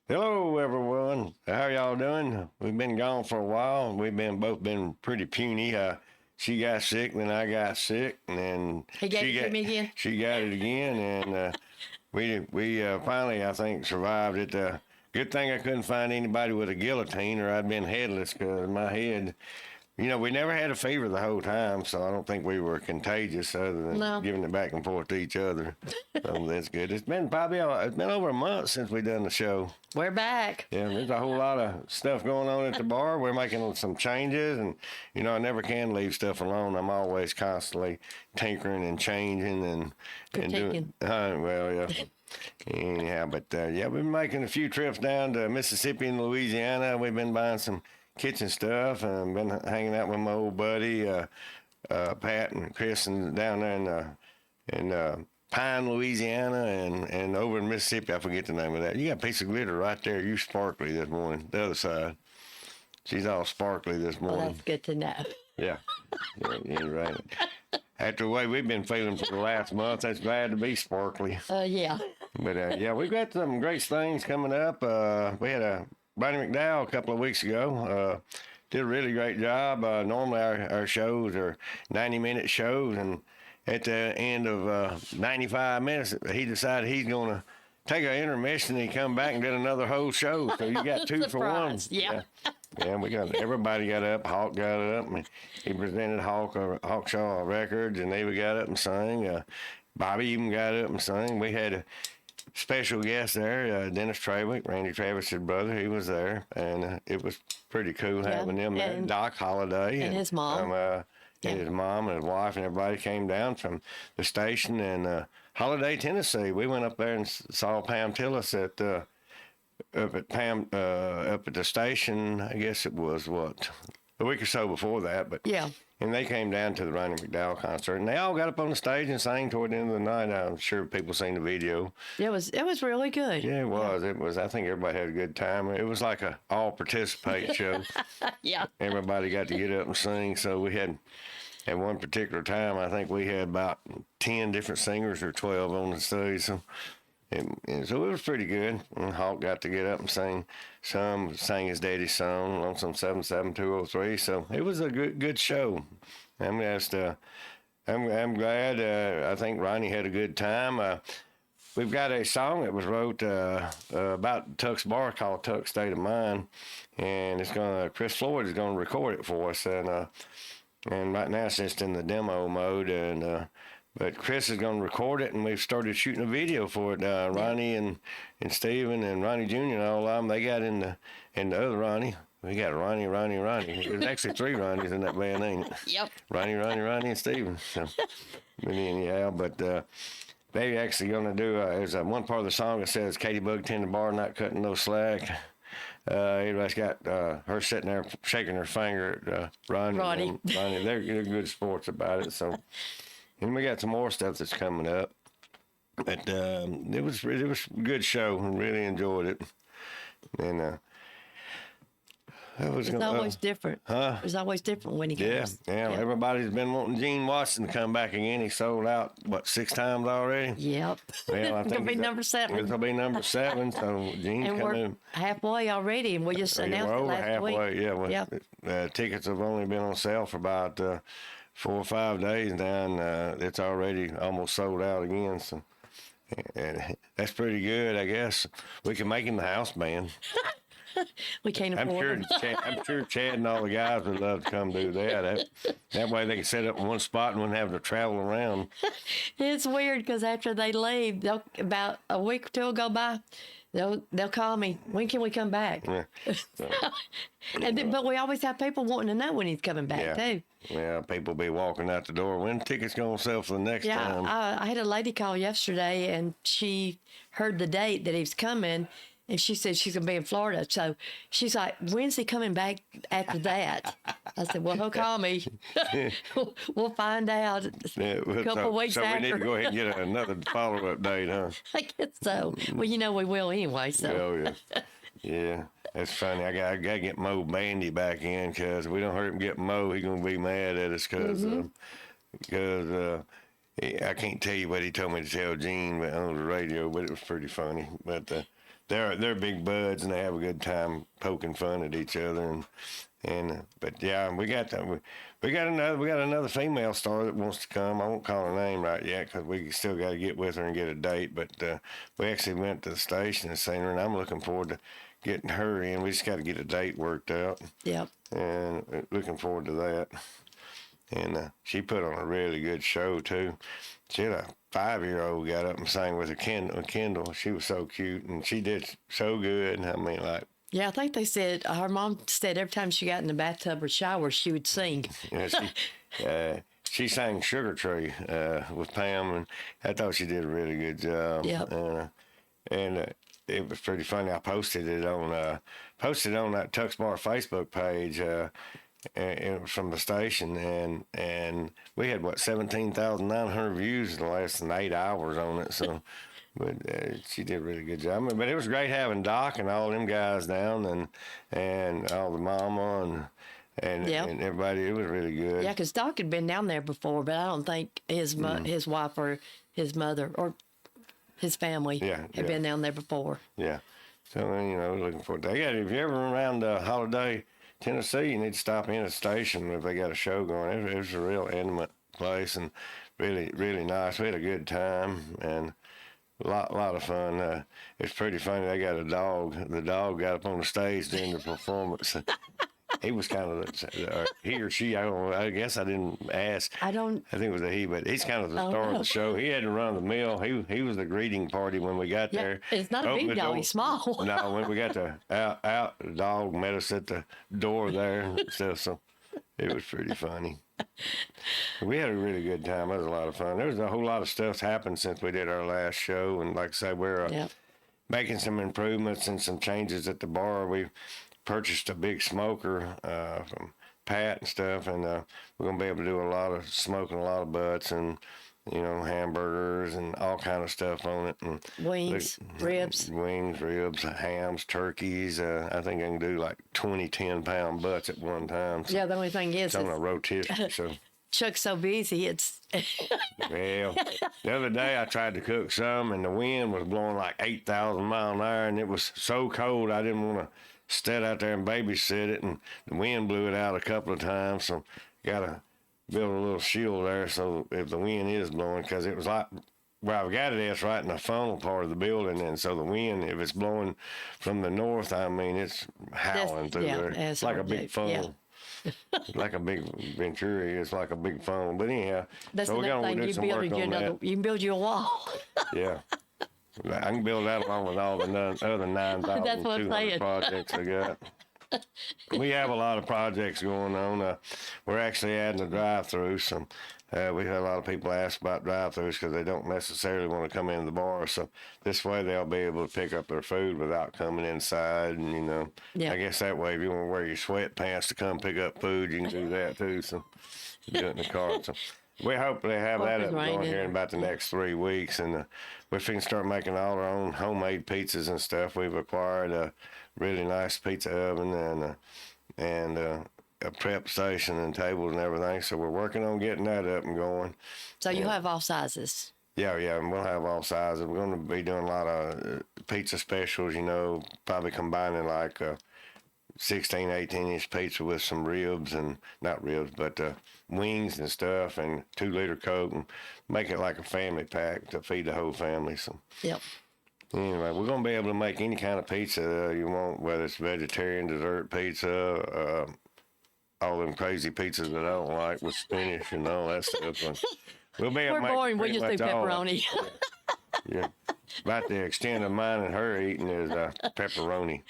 Hello, everyone. How y'all doing? We've been gone for a while. We've been both been pretty puny. She got sick, then I got sick, and then He gave she it to got me again? she got it again, and we finally, I think, survived it. Good thing I couldn't find anybody with a guillotine, or I'd been headless because my head. We never had a fever the whole time, so I don't think we were contagious other than No. giving it back and forth to each other. So that's good. It's been over a month since we done the show. We're back. Yeah, there's a whole lot of stuff going on at the bar. We're making some changes, and I never can leave stuff alone. I'm always constantly tinkering and changing and doing. Critiquing. Well, yeah. Anyhow, but yeah, we've been making a few trips down to Mississippi and Louisiana. We've been buying some kitchen stuff and been hanging out with my old buddy Pat and Chris and down there in Pine, Louisiana, and over in Mississippi. I forget the name of that. You got a piece of glitter right there. You sparkly this morning. The other side. She's all sparkly this Well, morning. that's good to know. Yeah, you're right. After the way we've been feeling for the last month, that's glad to be sparkly. Yeah. But yeah, we've got some great things coming up. We had a Ronnie McDowell a couple of weeks ago. Did a really great job. Normally our shows are 90-minute shows, and at the end of 95 minutes, he decided he's going to take an intermission, and he come back and did another whole show. So you got two for one. Surprise. Yeah. Yeah, everybody got up. Hawk got up, and he presented Hawkshaw Records, and they got up and sang. Bobby even got up and sang. We had a special guest there, Dennis Trawick, Randy Travis's brother. He was there, and it was pretty cool having them there. and- Doc Holliday and his mom. And his mom and his wife and everybody came down from the station in Holiday, Tennessee. We went up there and saw Pam Tillis up at the station. I guess it was a week or so before that, but Yeah. and they came down to the Ronnie McDowell concert, and they all got up on the stage and sang toward the end of the night. I'm sure people seen the video. It was really good. Yeah, it was. It was. I think everybody had a good time. It was like a all participate show. Yeah. Everybody got to get up and sing. So we had, at one particular time, I think we had about 10 different singers or 12 on the stage. So, and so it was pretty good. And Hawk got to get up and sing sang his daddy's song on some 77203. So it was a good show. I'm just, I'm glad. I think Ronnie had a good time. We've got a song that was wrote about Tuck's bar called Tuck State of Mind, and Chris Floyd is gonna record it for us, and right now it's just in the demo mode, but Chris is gonna record it, and we've started shooting a video for it. Ronnie and Steven and Ronnie Jr. and all of them, they got in the other Ronnie. We got Ronnie. There's actually 3 Ronnies in that band, ain't it? Yep. Ronnie, and Steven. So, but anyhow, they actually going to do, there's one part of the song that says, Katie Bug tend the bar, not cutting no slack. Everybody's got her sitting there shaking her finger at Ronnie. And Ronnie, they're good sports about it. So, and we got some more stuff that's coming up. But it was a good show. I really enjoyed it. And It's always different. Huh? It's always different when he Yeah, comes. yeah. Everybody's been wanting Gene Watson to come back again. He sold out, 6 times already? Yep. Well, I It's think gonna be number 7. It'll be number 7, so Gene's And coming. we're halfway already, and we just Yeah, announced we're it over last halfway. week. Yeah, well, Yeah. tickets have only been on sale for about 4 or 5 days now, and it's already almost sold out again. So, and that's pretty good, I guess. We can make him the house band. We can't I'm afford sure. it. I'm sure Chad and all the guys would love to come do that. That way they can set up in one spot and wouldn't have to travel around. It's weird because after they leave, about a week or two will go by. They'll call me. When can we come back? Yeah. So, But we always have people wanting to know when he's coming back Yeah. too. yeah, people be walking out the door. When tickets gonna sell for the next time? I had a lady call yesterday, and she heard the date that he was coming, and she said she's gonna be in Florida. So she's like, "When's he coming back after that?" I said, "Well, he'll call me. We'll find out Yeah, a couple weeks so after." we need to go ahead and get another follow-up date, huh? I guess so. Well, we will anyway. So Oh, yeah. Yeah, that's funny. I got to get Mo Bandy back in because we don't hurt him get Mo. He's going to be mad at us because I can't tell you what he told me to tell Gene on the radio, but it was pretty funny. But they're big buds and they have a good time poking fun at each other and but yeah, we got another female star that wants to come. I won't call her name right yet because we still got to get with her and get a date. But we actually went to the station and seen her, and I'm looking forward to getting her in. We just got to get a date worked out. Yep. And looking forward to that. And she put on a really good show too. She had a 5-year-old got up and sang with her Kendall. She was so cute, and she did so good. I mean, like. Yeah, I think they said her mom said every time she got in the bathtub or shower, she would sing. Yeah, she sang Sugar Tree with Pam, and I thought she did a really good job. Yep. And it was pretty funny. I posted it on that Tux Bar Facebook page. And it was from the station, and we had 17,900 views in less than 8 hours on it. So, but she did a really good job. I mean, but it was great having Doc and all them guys down, and all the mama and everybody. It was really good. Yeah, because Doc had been down there before, but I don't think his wife or his mother or his family had been down there before. Yeah. So looking forward to that. Yeah, if you're ever around Holiday, Tennessee, you need to stop in at the station if they got a show going. It was a real intimate place and really, really nice. We had a good time and a lot of fun. It's pretty funny. They got a dog. The dog got up on the stage during the performance. He was kind of he or she. I don't know. I guess I didn't ask. I think it was a he, but he's kind of the star of the show. He had to run the mill. He was the greeting party when we got there. It's not a big dog. He's small. No, when we got out, the dog met us at the door there and stuff. So it was pretty funny. We had a really good time. It was a lot of fun. There was a whole lot of stuff happened since we did our last show, and like I said, we're making some improvements and some changes at the bar. We purchased a big smoker from Pat and stuff, and we're gonna be able to do a lot of smoking, a lot of butts, and hamburgers and all kind of stuff on it, and wings, ribs, hams, turkeys. I think I can do like 20 10-pound butts at one time. So the only thing is it's on a rotisserie. So Chuck's so busy, it's. Well, the other day I tried to cook some, and the wind was blowing like 8,000 mile an hour, and it was so cold I didn't want to stand out there and babysit it, and the wind blew it out a couple of times, so got to build a little shield there so if the wind is blowing, because it was like where I've got it at, it's right in the funnel part of the building, and so the wind, if it's blowing from the north, I mean, it's howling through there. It's like a big funnel. Like a big Venturi, it's like a big funnel. But anyhow, that's so we're going to do some work on that. You can build you a wall. Yeah. I can build that along with all the other 9,200 projects I got. We have a lot of projects going on. We're actually adding a drive-through. So we had a lot of people ask about drive-throughs because they don't necessarily want to come into the bar. So this way they'll be able to pick up their food without coming inside. And, I guess that way if you want to wear your sweatpants to come pick up food, you can do that too. So do it in the car. So we hopefully have that up going here in about the next 3 weeks. And we're finna start making all our own homemade pizzas and stuff. We've acquired a really nice pizza oven and a prep station and tables and everything. So we're working on getting that up and going. So you have all sizes? Yeah, and we'll have all sizes. We're going to be doing a lot of pizza specials, probably combining like 16, 18-inch pizza with some ribs and not ribs, but wings and stuff and 2-liter Coke and make it like a family pack to feed the whole family. So anyway, we're going to be able to make any kind of pizza you want, whether it's vegetarian, dessert pizza, all them crazy pizzas that I don't like with spinach and all that stuff. And we'll be able to make boring. We just do pepperoni. Yeah. About the extent of mine and her eating is pepperoni.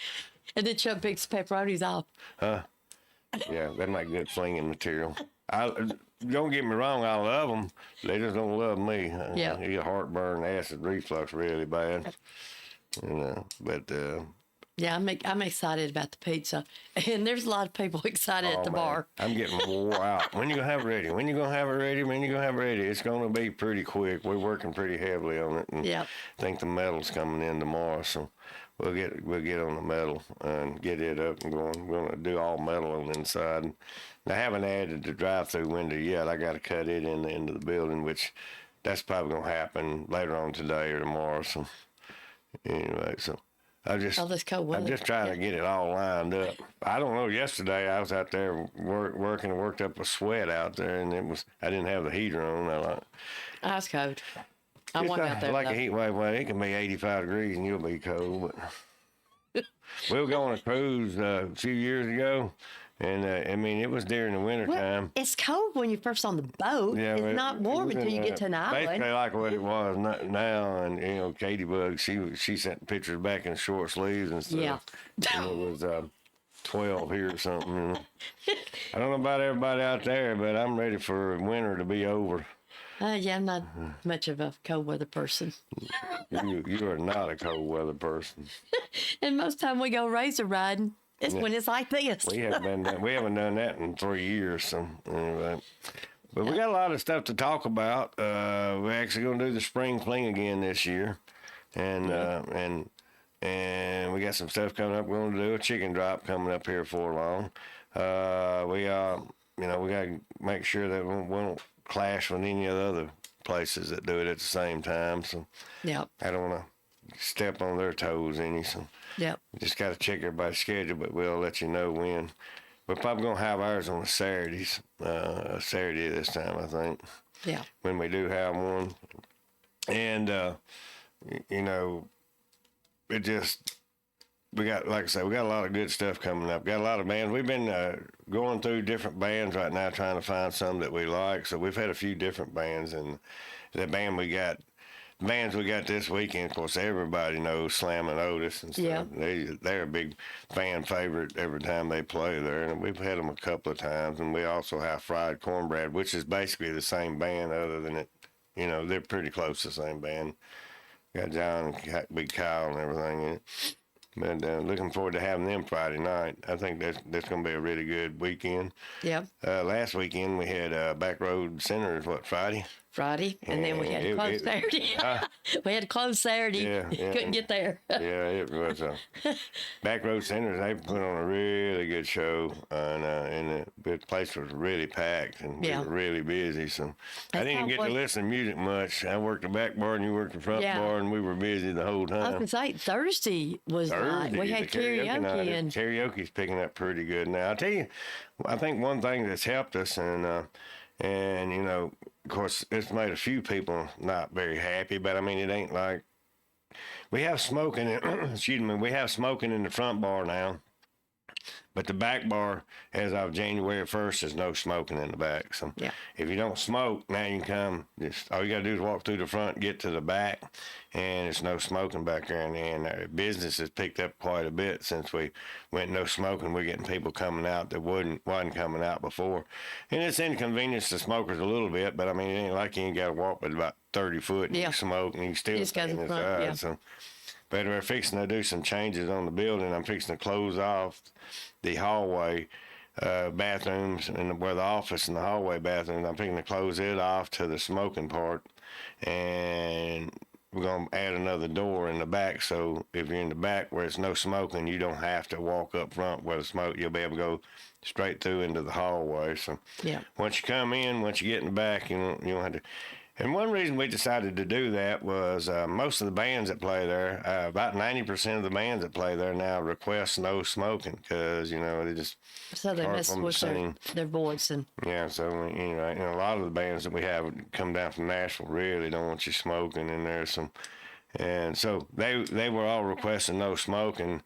And then Chuck picks pepperonis off. Huh? Yeah, they make good flinging material. Don't get me wrong, I love them. They just don't love me. Yeah. I get heartburn, acid reflux really bad. But yeah, I'm excited about the pizza, and there's a lot of people excited at the bar. I'm getting wore out. When you gonna have it ready? When you gonna have it ready? When you gonna have it ready? It's gonna be pretty quick. We're working pretty heavily on it, and I think the metal's coming in tomorrow, so we'll get on the metal and get it up and going. We're gonna do all metal on the inside. And I haven't added the drive-through window yet. I got to cut it in the end of the building, which that's probably gonna happen later on today or tomorrow. So anyway, All this cold weather. I'm just trying to get it all lined up. I don't know. Yesterday I was out there working and worked up a sweat out there, and I didn't have the heater on. Ice cold. I It's went out there. like though. a heat wave. Well, it can be 85 degrees and you'll be cold. But we were going on a cruise a few years ago, and I mean it was during the winter Well, time. it's cold when you're first on the boat. Yeah, it's but not it warm was until in, you get to an island. Basically, like what it was now, and Katie Bug, she sent pictures back in short sleeves and stuff. Yeah. And it was 12 here or something. I don't know about everybody out there, but I'm ready for winter to be over. Yeah, I'm not much of a cold weather person. You are not a cold weather person. And most time we go razor riding, it's when it's like this. We haven't done that in 3 years. So anyway, but we got a lot of stuff to talk about. We're actually going to do the spring fling again this year, and we got some stuff coming up. We're going to do a chicken drop coming up here before long. We got to make sure that we won't clash with any of the other places that do it at the same time. So Yep. I don't want to step on their toes any. So Yep. just got to check everybody's schedule, but we'll let you know when. We're probably going to have ours on Saturdays, Saturday this time, I think, Yeah. when we do have one. And, it just, we got, like I said, we got a lot of good stuff coming up. Got a lot of bands. We've been going through different bands right now, trying to find some that we like. So we've had a few different bands, and the bands we got this weekend, of course, everybody knows Slam and Otis and stuff. Yeah. They're a big fan favorite every time they play there, and we've had them a couple of times. And we also have Fried Cornbread, which is basically the same band, other than they're pretty close to the same band. Got John and Big Kyle and everything in it. But looking forward to having them Friday night. I think that's going to be a really good weekend. Yep. Last weekend we had Back Road Centers, Friday? Friday, and then we had to close Saturday. We had to close Saturday. Yeah. Couldn't get there. Yeah, it was. Back Road Centers, they put on a really good show, and the place was really packed and Yeah. really busy. So I That's didn't how get it to was. listen to music much. I worked the back bar and you worked the front Yeah. bar, and we were busy the whole I was time. going to say, Thursday was like, we the had karaoke night, and karaoke's picking up pretty good now. I tell you, I think one thing that's helped us, and of course, it's made a few people not very happy. But I mean, it ain't like we have smoking. Excuse me, we have smoking in the front bar now. But the back bar, as of January 1st, is no smoking in the back. So Yeah. if you don't smoke, now you can come. All you got to do is walk through the front, get to the back, and it's no smoking back there. And business has picked up quite a bit since we went no smoking. We're getting people coming out that wasn't coming out before. And it's inconvenienced the smokers a little bit, but I mean, it ain't like you ain't got to walk but about 30 foot and you Yeah. smoke and you still Just go to stand the front, inside. yeah. So, but we're fixing to do some changes on the building. I'm fixing to close off the hallway bathrooms and where the office and the hallway bathrooms. I'm fixing to close it off to the smoking part, and we're going to add another door in the back. So if you're in the back where it's no smoking, you don't have to walk up front where the smoke. You'll be able to go straight through into the hallway. So Yeah. once you come in, once you get in the back, you don't have to. And one reason we decided to do that was most of the bands that play there, about 90% of the bands that play there now request no smoking because, they just, so they hard mess for 'em to with sing. their voice. And yeah, so, anyway, and a lot of the bands that we have come down from Nashville really don't want you smoking in there. And so they were all requesting no smoking.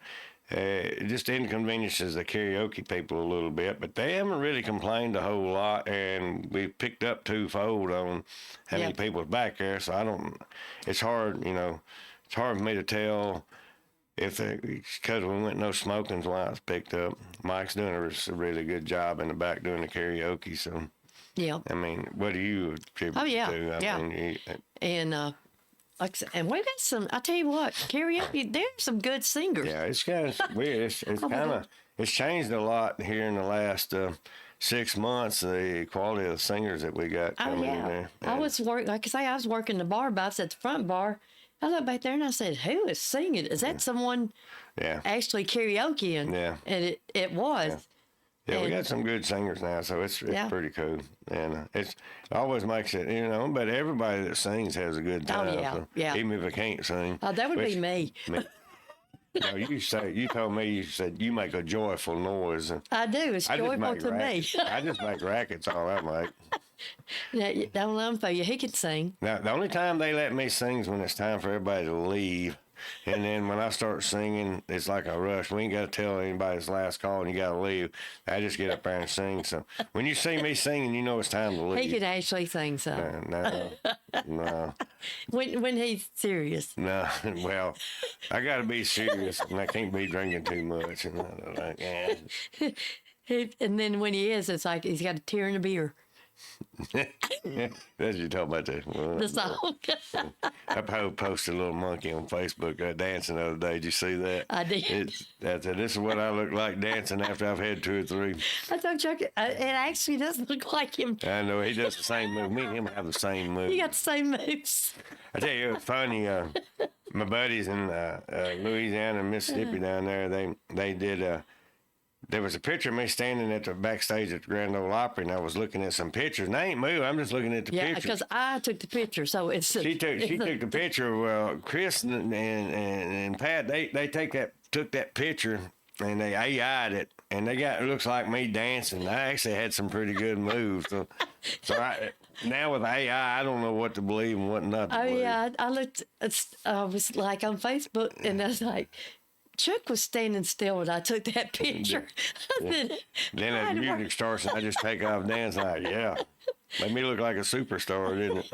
It just inconveniences the karaoke people a little bit, but they haven't really complained a whole lot, and we picked up twofold on how many Yeah. people's back there. So it's hard, it's hard for me to tell if because we went no smoking's why it's picked up. Mike's doing a really good job in the back doing the karaoke. So yeah. I mean, what do you attribute Oh, yeah, to? yeah. Mean, And like I said, and we got some. I tell you what, karaoke. There's some good singers. yeah, it's kind of weird. It's changed a lot here in the last 6 months. The quality of the singers that we got Oh coming in yeah. there. I was like I say, I was working the bar, but I was at the front bar. I looked back there and I said, "Who is singing? Is that someone Yeah, actually karaokeing?" Yeah. And it was. yeah, we and- got some good singers now, so it's Yeah. pretty cool, and it always makes it, But everybody that sings has a good time. yeah, so yeah. Even if I can't sing. Oh, that would Which- be me. No, you told me you said you make a joyful noise, and I do. It's I just joyful make to me. rackets. I just make rackets. All I make. Now, don't let him for you. He can sing. Now, the only time they let me sing is when it's time for everybody to leave. And then when I start singing, it's like a rush. We ain't got to tell anybody it's last call and you got to leave. I just get up there and sing. So when you see me singing, you know it's time to leave. He can actually sing so. No. When he's serious. No. Well, I got to be serious and I can't be drinking too much. And I'm like, And then when he is, it's like he's got a tear in the beer. That's you talking about The song. I posted a little monkey on Facebook dancing the other day. Did you see that? I did. I said, this is what I look like dancing after I've had 2 or 3. I thought Chuck, it actually does look like him. I know he does the same move. Me and him have the same move. You got the same moves. I tell you, it's funny. My buddies in Louisiana and Mississippi down there, they did. There was a picture of me standing at the backstage at the Grand Ole Opry, and I was looking at some pictures. And I ain't moved. I'm just looking at the Yeah, pictures. because I took the picture, so it's. She took the picture. Well, Chris and Pat, they took that picture and they AI'd it, and it looks like me dancing. I actually had some pretty good moves. So now with AI, I don't know what to believe and what not to believe. Yeah, I looked. I was like on Facebook, and I was like. Chuck was standing still when I took that picture. Then as the music starts and I just take off dancing, like, yeah. Made me look like a superstar, didn't it?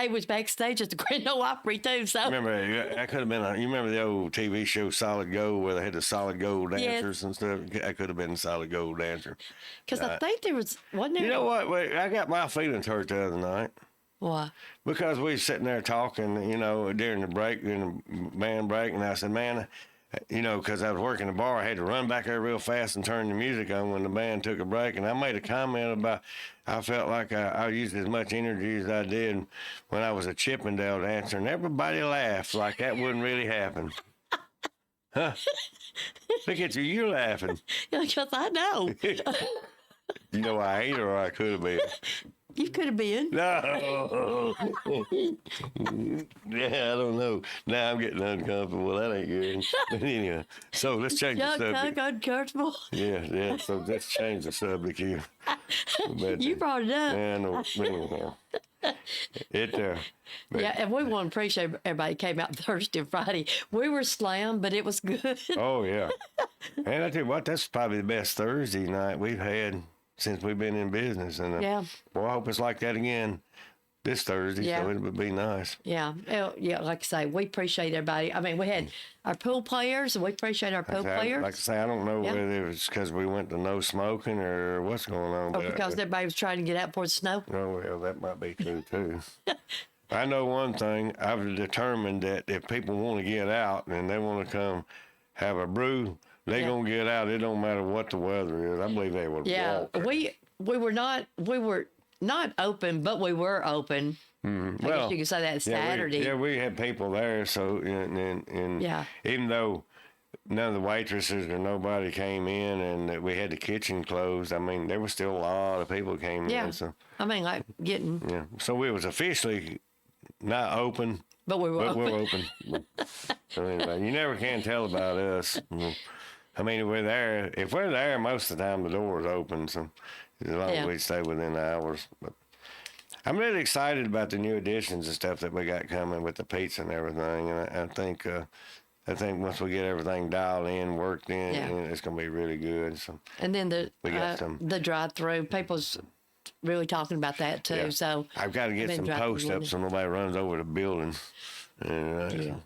He was backstage at the Grand Ole Opry too. So Remember, I could have been. You remember the old TV show Solid Gold, where they had the Solid Gold dancers and stuff. I could have been a Solid Gold dancer. because I think there wasn't there. You know what? Wait, I got my feelings hurt the other night. Why? Because we was sitting there talking, during the break, during the band break, and I said, man, because I was working the bar, I had to run back there real fast and turn the music on when the band took a break, and I made a comment about I felt like I used as much energy as I did when I was a Chippendale dancer, and everybody laughed like that wouldn't really happen. Huh? Look at you, you're laughing. Because I know You know I ain't or I could have been. you could have been. No. Yeah, I don't know. Now I'm getting uncomfortable. That ain't good. But anyway, so let's change the Chuck subject. uncomfortable. Yeah. So let's change the subject here. But, You brought it up. yeah, I know. Anyhow, but- Yeah, and we want to appreciate everybody came out Thursday and Friday. We were slammed, but it was good. Oh yeah. And I tell you what, that's probably the best Thursday night we've had since we've been in business. And Yeah. Boy, I hope it's like that again this Thursday. Yeah. So it would be nice. Yeah, like I say, we appreciate everybody. I mean, we had our pool players, and we appreciate our pool players. Like I say, I don't know Yeah. whether it was because we went to no smoking or what's going on. Or because everybody was trying to get out for the snow. Oh, well, that might be true, too. I know one thing. I've determined that if people want to get out and they want to come have a brew, they're Yeah. going to get out. It don't matter what the weather is. I believe they would Yeah, walk. we were not open, but we were open. I guess you could say that Saturday. We had people there. So, and Yeah. even though none of the waitresses or nobody came in and we had the kitchen closed, I mean, there was still a lot of people came Yeah. in. So, I mean, like getting, yeah. So we was officially not open. but we were But open. we're open. So anyway, you never can tell about us. I mean, we're there. If we're there, most of the time the door's open. So as long Yeah. as we stay within the hours. But I'm really excited about the new additions and stuff that we got coming with the pizza and everything. And I think once we get everything dialed in, worked in, Yeah. it's gonna be really good. So And then We got some- the drive-through, people's really talking about that too. Yeah. So I've got to get been some driving posts up one. so nobody runs over the building. And,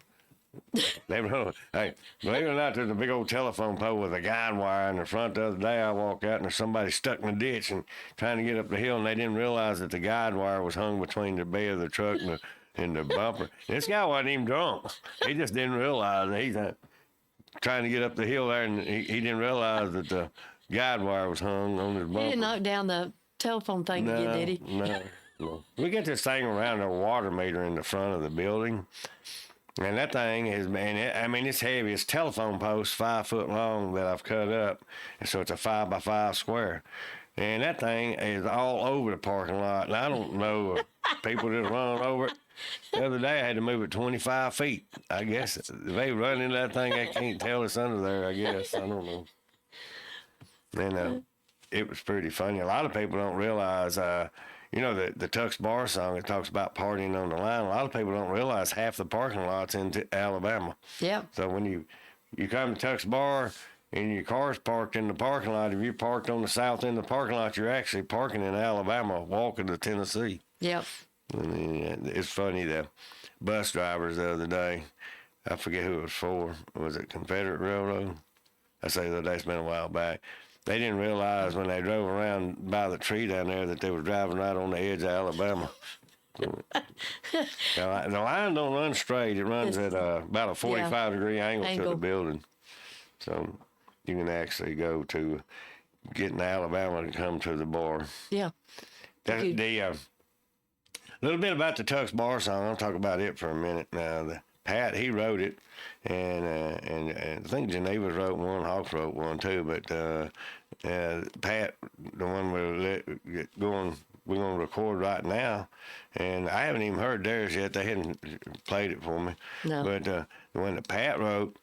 they run, hey, believe it or not, there's a big old telephone pole with a guide wire in the front. The other day, I walked out and there's somebody stuck in the ditch and trying to get up the hill, and they didn't realize that the guide wire was hung between the bed of the truck and the bumper. This guy wasn't even drunk. He just didn't realize that he's trying to get up the hill there, and he didn't realize that the guide wire was hung on his bumper. he didn't knock down the telephone thing again, did he? No. We get this thing around our water meter in the front of the building. And that thing is, it's heavy. It's telephone post 5 foot long that I've cut up. And so it's a 5 by 5 square. And that thing is all over the parking lot. And I don't know if people just run over it. The other day I had to move it 25 feet. I guess if they run into that thing, I can't tell it's under there. I guess I don't know. And it was pretty funny. A lot of people don't realize, you know, the Tux Bar song. It talks about partying on the line. A lot of people don't realize half the parking lots in Alabama. Yep. So when you come to Tux Bar and your car's parked in the parking lot, if you're parked on the south end of the parking lot, you're actually parking in Alabama, walking to Tennessee. Yep. And it's funny, the bus drivers the other day, I forget who it was for. Was it Confederate Railroad? I say the other day, it's been a while back. They didn't realize when they drove around by the tree down there that they were driving right on the edge of Alabama. The line don't run straight. It runs at about a 45-degree angle to the building. So you can actually go to getting Alabama to come to the bar. Yeah. The little bit about the Tux Bar song. I'll talk about it for a minute now. Pat, he wrote it, and I think Geneva wrote one, Hawks wrote one too. But Pat, the one we're going to record right now, and I haven't even heard theirs yet. They hadn't played it for me. No. But the one that Pat wrote,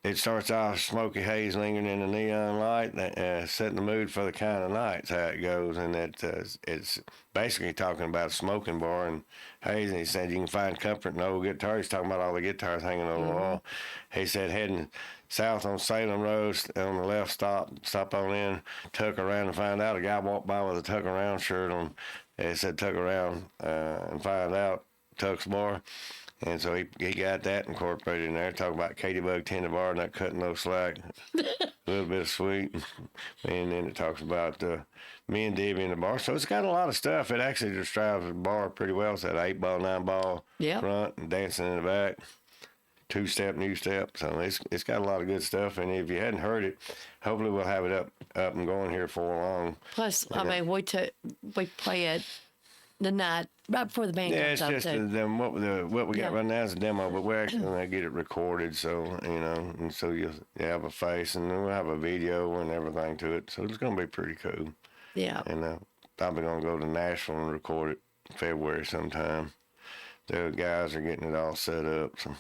it starts off smoky haze lingering in the neon light, setting the mood for the kind of nights, how it goes. And it's basically talking about a smoking bar and haze. And he said you can find comfort in old guitar. He's talking about all the guitars hanging on the wall. He said heading south on Salem Road, on the left, stop on in, tuck around and find out. A guy walked by with a tuck around shirt on. It said tuck around and find out, Tux Bar. And so he got that incorporated in there. Talking about Katie Bug Tender Bar, not cutting no slack. A little bit of sweet. And then it talks about me and Debbie in the bar. So it's got a lot of stuff. It actually describes the bar pretty well. It's that 8-ball, 9-ball front and dancing in the back. 2-step, new step. So it's got a lot of good stuff. And if you hadn't heard it, hopefully we'll have it up and going here for long. Plus, I mean, we play it the night right before the band comes up. Yeah, it's just what we got right now is a demo, but we're actually going to get it recorded, so and so you have a face, and then we'll have a video and everything to it. So it's going to be pretty cool. Yeah. And probably going to go to Nashville and record it February sometime. The guys are getting it all set up, so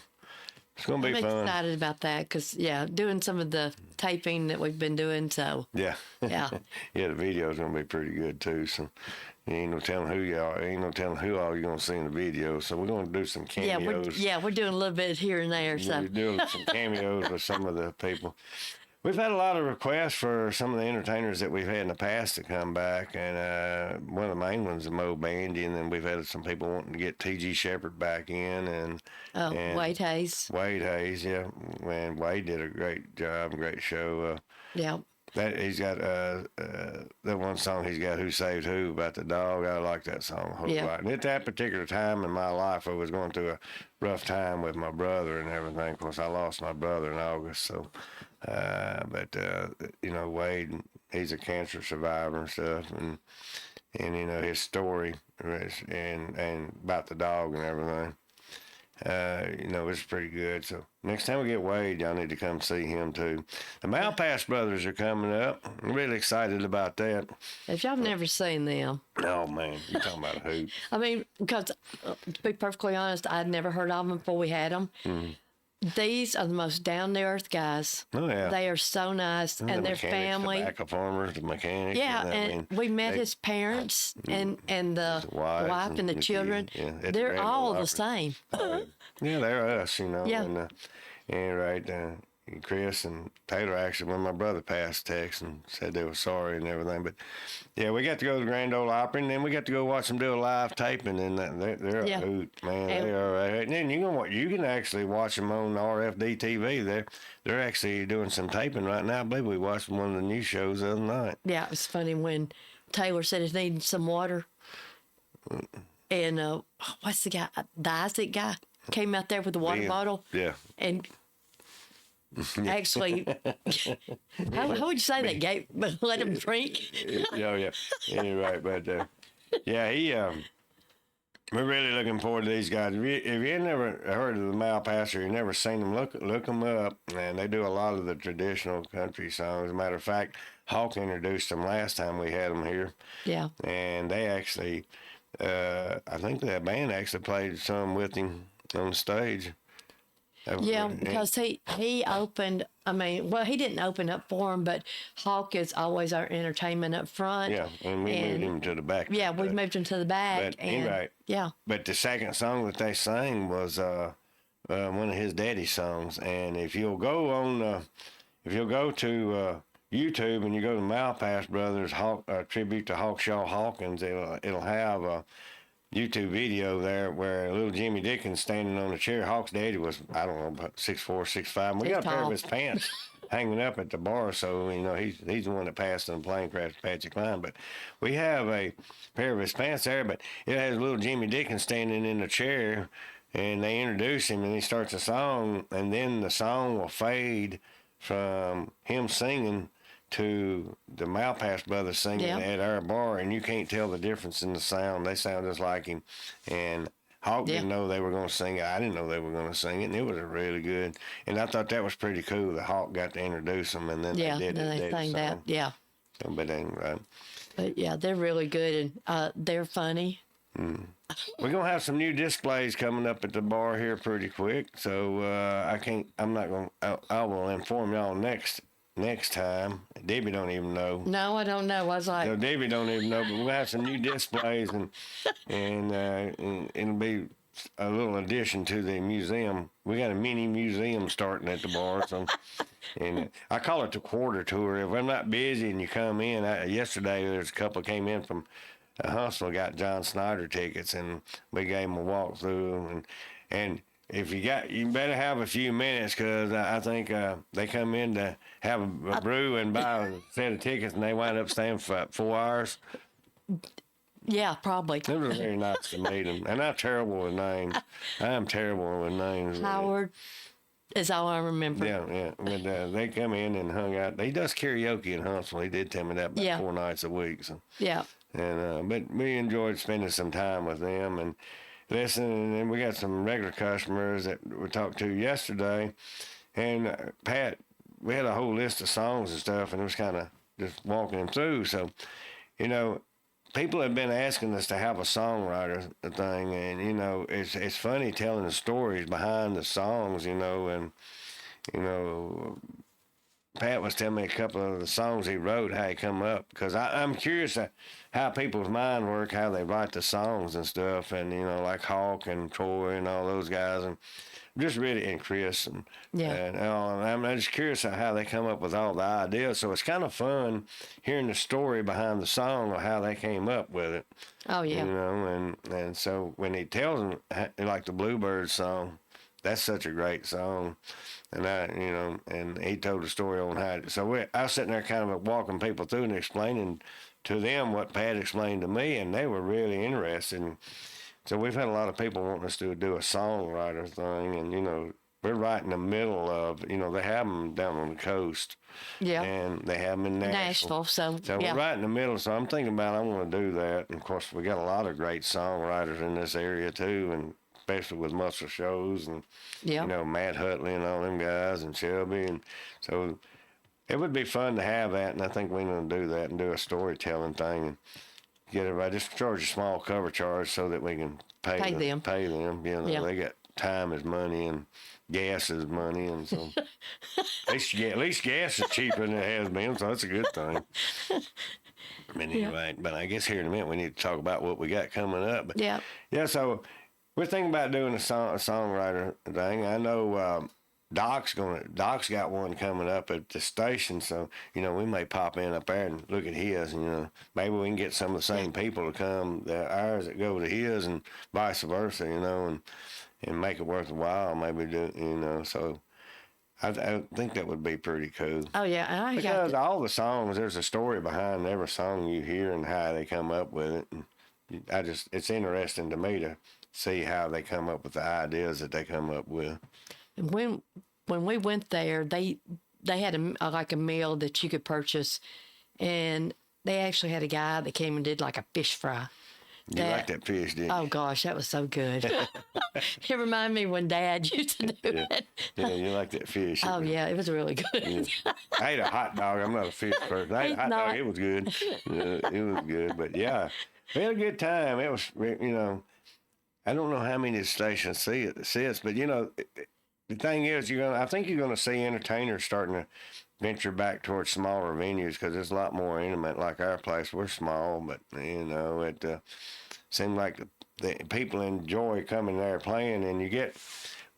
it's going to be fun. I'm excited about that because, doing some of the taping that we've been doing, so. Yeah. Yeah. Yeah, the video's going to be pretty good, too, so. You ain't no telling who you are. Ain't no telling who all you're going to see in the video. So we're going to do some cameos. We're doing a little bit here and there. So we're doing some cameos with some of the people. We've had a lot of requests for some of the entertainers that we've had in the past to come back. And one of the main ones is Mo Bandy. And then we've had some people wanting to get T.G. Shepherd back in. And Wade Hayes. Wade Hayes, yeah. And Wade did a great job, great show. Yeah. He's got that one song he's got, Who Saved Who, about the dog. I like that song a whole lot. And at that particular time in my life, I was going through a rough time with my brother and everything. Of course, I lost my brother in August. So, Wade, he's a cancer survivor and stuff. And his story and about the dog and everything. It's pretty good. So next time we get Wade, y'all need to come see him too. The Malpass brothers are coming up. I'm really excited about that. If y'all have never seen them. Oh, man. You're talking about who? I mean, because to be perfectly honest, I'd never heard of them before we had them. Mm-hmm. These are the most down-to-earth guys. Oh, yeah. They are so nice. And their family. The tobacco farmers, the mechanics. Yeah, and we met his parents and the wife and the children. They're all the same. Yeah, they're us, Yeah. And Chris and Taylor, actually, when my brother passed, texted and said they were sorry and everything. But, yeah, we got to go to the Grand Ole Opry, and then we got to go watch them do a live taping, and they're a hoot, man. They are. And then you can actually watch them on RFD TV. They're actually doing some taping right now. I believe we watched one of the new shows the other night. Yeah, it was funny when Taylor said he needed some water. And what's the guy? The Isaac guy came out there with the water bottle. Yeah. And actually, how would you say that? Let him drink? Yeah. You're right. But, we're really looking forward to these guys. If you never heard of the Malpass, you never seen them, look them up. And they do a lot of the traditional country songs. As a matter of fact, Hawk introduced them last time we had them here. Yeah. And they actually I think that band actually played some with him on the stage. Yeah, And- because he opened. I mean, well, he didn't open up for him, but Hawk is always our entertainment up front. yeah, and we moved him to the back. Yeah, we moved him to the back. But and anyway, yeah, but the second song that they sang was one of his daddy's songs. And if you'll go on, if you'll go to YouTube and you go to Malpass Brothers tribute to Hawkshaw Hawkins, it'll have a YouTube video there where little Jimmy Dickens standing on a chair. Hawk's daddy was, I don't know, about 6'4", 6'5". And we He's got a pair tall. of his pants hanging up at the bar, so he's the one that passed in the plane crash, Patsy Cline. But we have a pair of his pants there, but it has little Jimmy Dickens standing in the chair, and they introduce him, and he starts a song, and then the song will fade from him singing to the Malpass brothers singing Yeah. at our bar, and you can't tell the difference in the sound. They sound just like him. And Hawk Yeah. didn't know they were going to sing it. I didn't know they were going to sing it, and it was really good. And I thought that was pretty cool that Hawk got to introduce them, and then yeah. they did Then it. they sang that. Yeah, But anyway, but yeah, they're really good and they're funny. we're gonna have some new displays coming up at the bar here pretty quick. So I'm not gonna. I will inform y'all next time. Debbie don't even know. No, I don't know. I was like, So Debbie don't even know, but we'll have some new displays, and it'll be a little addition to the museum. We got a mini museum starting at the bar, so and I call it the quarter tour. If I'm not busy and you come in, yesterday there's a couple came in from Huntsville, got John Snyder tickets, and we gave them a walk through, and if you better have a few minutes, because I think they come in to have a brew and buy a set of tickets, and they wind up staying for about 4 hours. yeah, probably. It was very nice to meet them. And I'm terrible with names. I am terrible with names. Howard is all I remember. Yeah. But they come in and hung out. He does karaoke in Huntsville. He did tell me that about Yeah. 4 nights a week. So. Yeah, And but we enjoyed spending some time with them and listening. And we got some regular customers that we talked to yesterday. And Pat, we had a whole list of songs and stuff, and it was kind of just walking them through. So, people have been asking us to have a songwriter thing, and it's funny telling the stories behind the songs, and Pat was telling me a couple of the songs he wrote, how he come up, because I'm curious how people's mind work, how they write the songs and stuff, and like Hawk and Troy and all those guys, and just really, and Chris and Yeah. and I'm just curious how they come up with all the ideas. So it's kind of fun hearing the story behind the song or how they came up with it. oh yeah, And so when he tells them, like the Bluebird song, that's such a great song. And and he told the story on how. So I was sitting there kind of walking people through and explaining to them what Pat explained to me, and they were really interested. And so we've had a lot of people wanting us to do a songwriter thing, and we're right in the middle of. They have them down on the coast, yeah. and they have them in Nashville. Nashville. So yeah, We're right in the middle, so I'm thinking about I want to do that. And of course, we got a lot of great songwriters in this area too, and especially with Muscle Shoals and yeah. Matt Hutley and all them guys and Shelby, and so it would be fun to have that. And I think we're going to do that and do a storytelling thing and get everybody just charge a small cover charge so that we can pay them. Pay them. Yeah. They got time is money and gas is money, and so at least gas is cheaper than it has been, so that's a good thing. But anyway, but I guess here in a minute we need to talk about what we got coming up. But Yeah. yeah, so we're thinking about doing a songwriter thing. I know Doc's got one coming up at the station, so we may pop in up there and look at his, and maybe we can get some of the same people to come ours that go to his, and vice versa, and make it worthwhile. Maybe do so. I think that would be pretty cool. Oh yeah, and I Because got all the songs, there's a story behind every song you hear and how they come up with it. And it's interesting to me to see how they come up with the ideas that they come up with. when we went there, they had a meal that you could purchase, and they actually had a guy that came and did like a fish fry. You like that fish, didn't you? Oh gosh, that was so good. It reminded me when Dad used to do it. Yeah, you like that fish. Oh yeah, it was really good. I ate a hot dog. I'm not a fish person. I ate a He's hot dog. not. It was good. It was good. But yeah, We had a good time. It was, I don't know how many stations see it sits, but the thing is, I think you're gonna see entertainers starting to venture back towards smaller venues because it's a lot more intimate. Like our place, we're small, but it seemed like the people enjoy coming there playing, and you get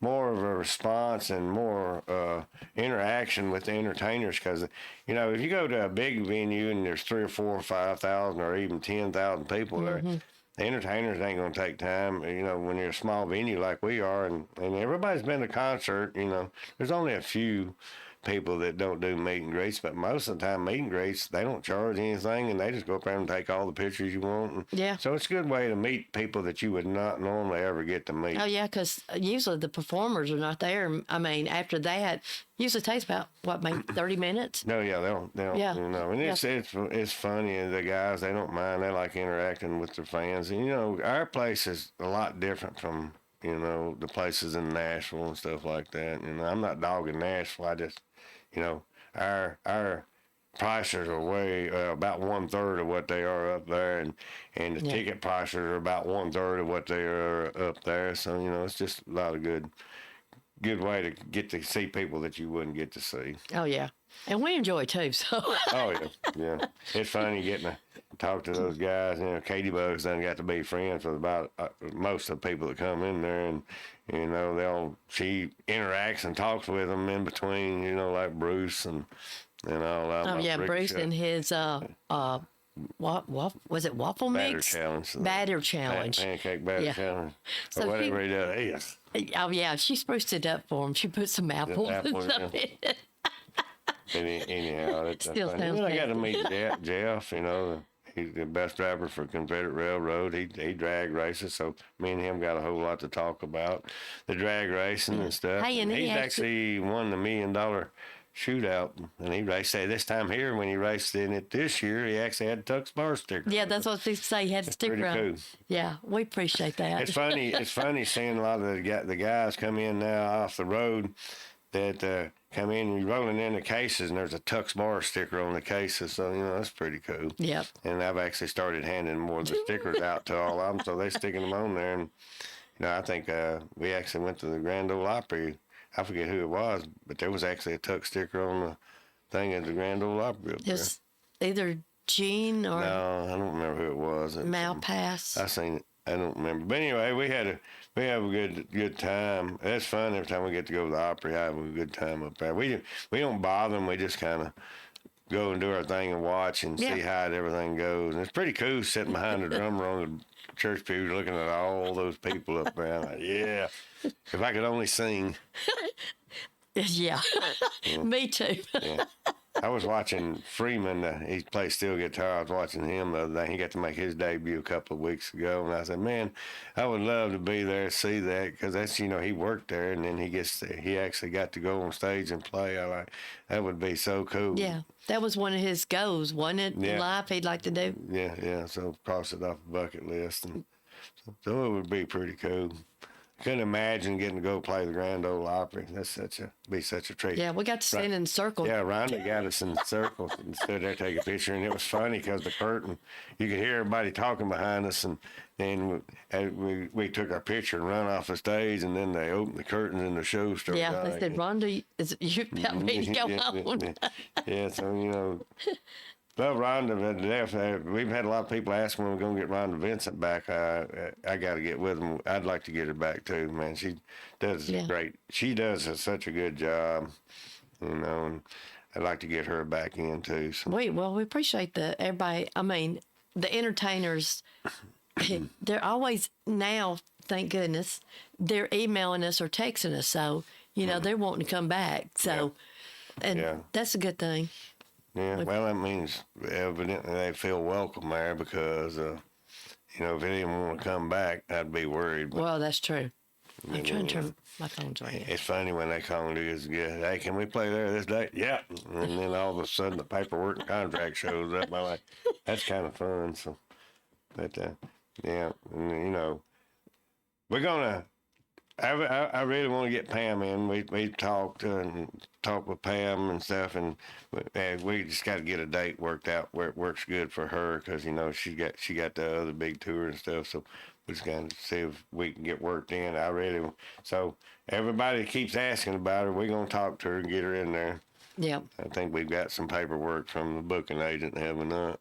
more of a response and more interaction with the entertainers because if you go to a big venue and there's 3 or 4 or 5,000 or even 10,000 people there, the entertainers ain't gonna take time. When you're a small venue like we are, and everybody's been to concert. There's only a few people that don't do meet and greets, but most of the time meet and greets, they don't charge anything, and they just go up there and take all the pictures you want. Yeah. So it's a good way to meet people that you would not normally ever get to meet. Oh, yeah, because usually the performers are not there. I mean, after that, usually takes about, maybe 30 minutes? No, yeah, they'll Yeah. and it's funny, and the guys, they don't mind. They like interacting with their fans. And, our place is a lot different from, the places in Nashville and stuff like that. I'm not dogging Nashville. I just, our prices are way about 1/3 of what they are up there, and the ticket prices are about 1/3 of what they are up there. So it's just a lot of good way to get to see people that you wouldn't get to see. Oh, yeah. And we enjoy it too, so. Oh yeah. It's funny getting to talk to those guys. Katie Bugs done got to be friends with about most of the people that come in there, and she interacts and talks with them in between. Like Bruce and all that. Oh, yeah, Bruce and his what was it, waffle mix? Batter challenge. Pancake batter challenge. So or whatever he does. Oh, yeah, she spruced it up for him. She put some apples and stuff in it. Anyhow, that's Still funny. sounds I got to fancy. meet Jeff. He's the best driver for Confederate Railroad. He drag races, so me and him got a whole lot to talk about the drag racing and stuff. Hey, and he's actually won the $1 million shootout, and he raced this time here when he raced in it this year. He actually had a Tux Bar sticker. Yeah, that's what they say. He had to stick pretty around. cool. Yeah, we appreciate that. It's funny. It's funny seeing a lot of the guys come in now off the road that come in and you're rolling in the cases, and there's a Tux Bar sticker on the cases. So that's pretty cool. Yep. And I've actually started handing more of the stickers out to all of them, so they're sticking them on there. And I think we actually went to the Grand Ole Opry. I forget who it was, but there was actually a Tux sticker on the thing at the Grand Ole Opry up there. It's either Gene or No, I don't remember who it was. Malpass. I seen it. I don't remember. But anyway, we have a good time. It's fun every time we get to go to the Opry. I have a good time up there. We don't bother them. We just kind of go and do our thing and watch and see how everything goes. And it's pretty cool sitting behind the drummer on the church pew looking at all those people up there. I'm like, yeah, if I could only sing. Yeah. Me too. Yeah. I was watching Freeman. He plays steel guitar. I was watching him the other day. He got to make his debut a couple of weeks ago, and I said, "Man, I would love to be there, see that, because that's he worked there, and then he actually got to go on stage and play. That would be so cool." Yeah, that was one of his goals, wasn't it? Yeah. In life, he'd like to do. Yeah. So cross it off the bucket list, and so it would be pretty cool. Couldn't imagine getting to go play the Grand Ole Opry. That's be such a treat. Yeah, we got to stand in a circle. Yeah, Rhonda got us in circles and stood there taking a picture, and it was funny because the curtain, you could hear everybody talking behind us, and we took our picture and run off the stage, and then they opened the curtains and the show started. Yeah, they said, "Rhonda, you about ready to go home?" Yeah, so love Rhonda to death. We've had a lot of people ask when we're going to get Rhonda Vincent back. I got to get with them. I'd like to get her back too, man. She does great. She does such a good job, and I'd like to get her back in too. So. We appreciate everybody. I mean, the entertainers. They're always now. Thank goodness, they're emailing us or texting us. So they're wanting to come back. So, and that's a good thing. Yeah, well, that means evidently they feel welcome there because, if they didn't want to come back, I'd be worried. But, well, that's true. I'm trying to turn my phone's right here. It's funny when they call and do this again. Hey, can we play there this day? Yeah. And then all of a sudden the paperwork and contract shows up. I'm like, that's kind of fun. So, but, yeah, and, we're going to I really want to get Pam in. We talked with Pam and stuff, and we just got to get a date worked out where it works good for her because she got the other big tour and stuff. So we just got to see if we can get worked in. So everybody keeps asking about her. We're gonna talk to her and get her in there. Yeah. I think we've got some paperwork from the booking agent, have we not?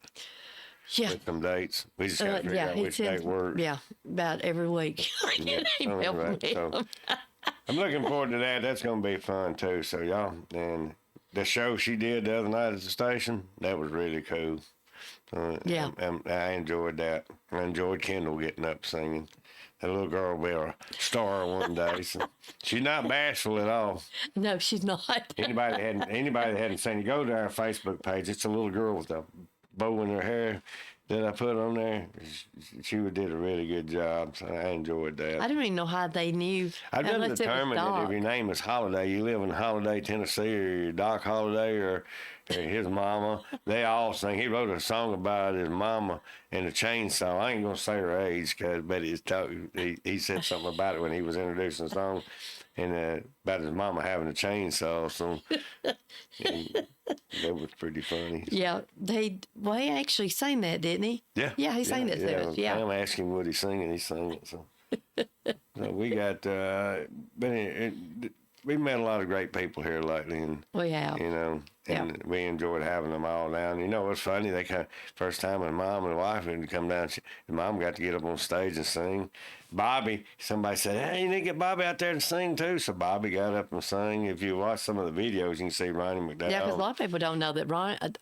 Yeah. With some dates. We just got to figure Yeah. out He which date said, works. yeah, about every week. Yeah, Email something right. me. So I'm looking forward to that. That's going to be fun too. So y'all, and the show she did the other night at the station, that was really cool. Yeah. I enjoyed that. I enjoyed Kendall getting up singing. That little girl will be a star one day. So she's not bashful at all. No, she's not. Anybody that hadn't seen it, go to our Facebook page. It's a little girl with a bow in her hair that I put on there. She did a really good job. So I enjoyed that. I don't even know how they knew. I've been unless it was determined that Doc. if your name is Holiday, you live in Holiday, Tennessee, or you're Doc Holiday, or his mama, they all sing. He wrote a song about his mama and a chainsaw. I ain't gonna say her age, but he said something about it when he was introducing the song, and about his mama having a chainsaw. So and that was pretty funny. Yeah, he actually sang that, didn't he? Yeah, Yeah, he sang that to us. Yeah. I'm asking what he's singing. He sang it. So, so we got, we met a lot of great people here lately, and We have. and we enjoyed having them all down. You know, what's funny? They first time when mom and wife would come down, and mom got to get up on stage and sing. Bobby, somebody said, "Hey, you need to get Bobby out there to sing too." So Bobby got up and sang. If you watch some of the videos, you can see Ronnie McDowell. Yeah, because a lot of people don't know that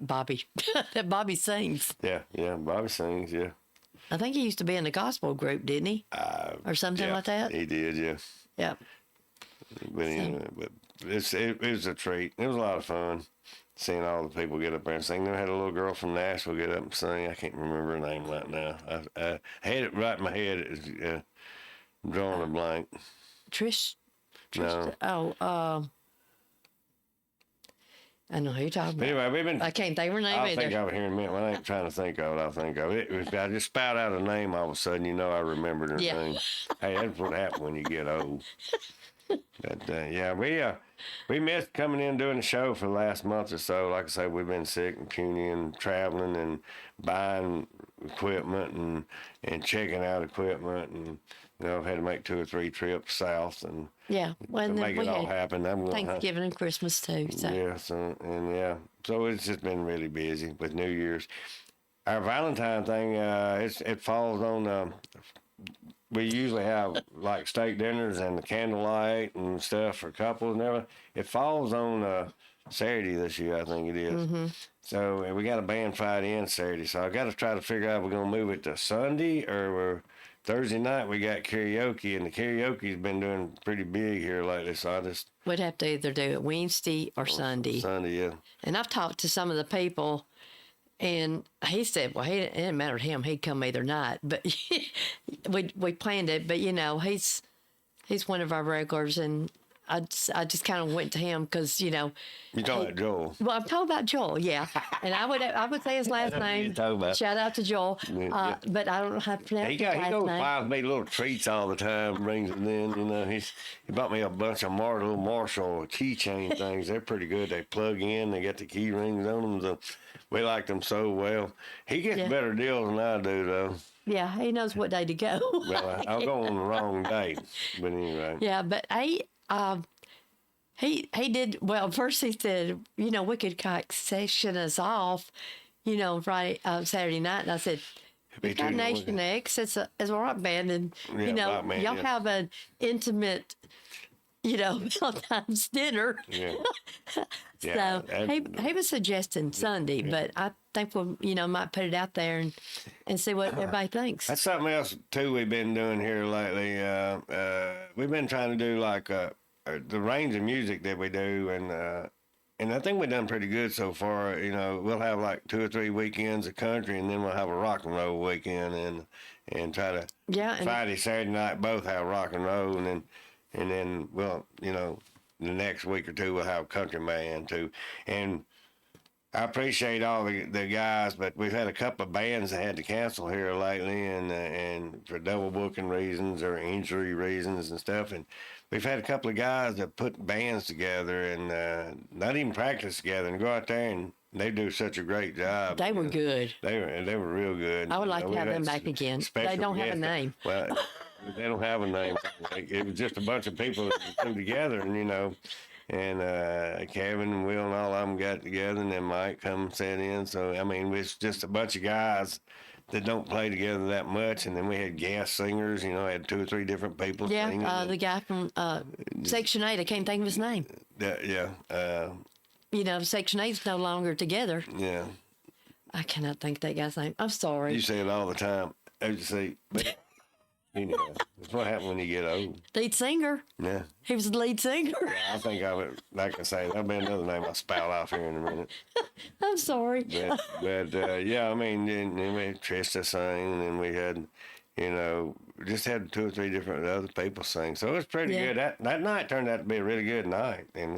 Bobby sings. Yeah, Bobby sings. Yeah. I think he used to be in the gospel group, didn't he? Or something Yeah, like that. He did, yeah. Yeah. But anyway, it was a treat. It was a lot of fun seeing all the people get up there and sing. Then I had a little girl from Nashville get up and sing. I can't remember her name right now. I had it right in my head. It was, I'm drawing a blank. Trish. No. I know who you're talking But about. anyway, we've been. I can't think of her name I'll either. think of it here in a minute. When I ain't trying to think of it, I'll think of it. If I just spout out a name, all of a sudden, I remembered her Yeah. name. Hey, that's what happens when you get old. But yeah, we missed coming in doing the show for the last month or so. Like I say, we've been sick and puny and traveling and buying equipment and checking out equipment, and I've had to make 2 or 3 trips south and Yeah. Well, to and make then it we all had happen. I'm gonna Thanksgiving and Christmas too. So. yeah, so it's just been really busy with New Year's. Our Valentine thing, it falls on. We usually have like steak dinners and the candlelight and stuff for couples and everything. It falls on Saturday this year, I think it is. Mm-hmm. So we got a band fight in Saturday. So I got to try to figure out if we're gonna move it to Sunday or Thursday night. We got karaoke, and the karaoke's been doing pretty big here lately. So I just We'd have to either do it Wednesday or Sunday. Sunday, yeah. And I've talked to some of the people, and he said, well, it didn't matter to him. He'd come either night. But we planned it. But, he's one of our regulars, and I just kind of went to him because, You talking about Joel? Well, I'm talking about Joel, yeah. And I would say his last name. talking about. Shout out to Joel. Yeah. But I don't know how to pronounce He his last goes name. buys me little treats all the time, brings them in. He bought me a bunch of little Marshall keychain things. They're pretty good. They plug in. They got the key rings on them. So we like them so well. He gets Yeah. better deals than I do, though. Yeah, he knows what day to go. Well, I'll go on the wrong date. But anyway. Yeah, but he did well. First, he said, we could section us off, Friday, Saturday night. And I said, we got Nation X. It's a rock band, and Yeah, rock band, y'all yeah. have an intimate, Valentine's dinner. Yeah. So he was suggesting Sunday, but I think we'll might put it out there and see what everybody thinks. That's something else, too, we've been doing here lately. We've been trying to do, like, the range of music that we do, and I think we've done pretty good so far. We'll have, like, 2 or 3 weekends of country, and then we'll have a rock and roll weekend and try to And Friday, Saturday night, both have rock and roll, and then we'll, the next week or two we'll have country band too. And I appreciate all the guys, but we've had a couple of bands that had to cancel here lately, and for double booking reasons or injury reasons and stuff. And we've had a couple of guys that put bands together and not even practice together and go out there and they do such a great job. They were good. They were real good. I would like to We've have had them back again. They special don't have a guests. name. Well, they don't have a name. It was just a bunch of people that threw together, and Kevin and Will and all of them got together, and then Mike come sat in. So I mean, it's just a bunch of guys that don't play together that much, and then we had guest singers. Had 2 or 3 different people singing. Yeah, the guy from Section 8, I can't think of his name. Section 8's no longer together. Yeah. I cannot think of that guy's name. I'm sorry. You say it all the time. I just say, but, it's what happens when you get old. Lead singer. Yeah. He was the lead singer. I think I would, like I say, that'll be another name I'll spout off here in a minute. I'm sorry. But yeah, I mean, and we had Trista sing, and then we had, just had 2 or 3 different other people sing. So it was pretty good. That night turned out to be a really good night. And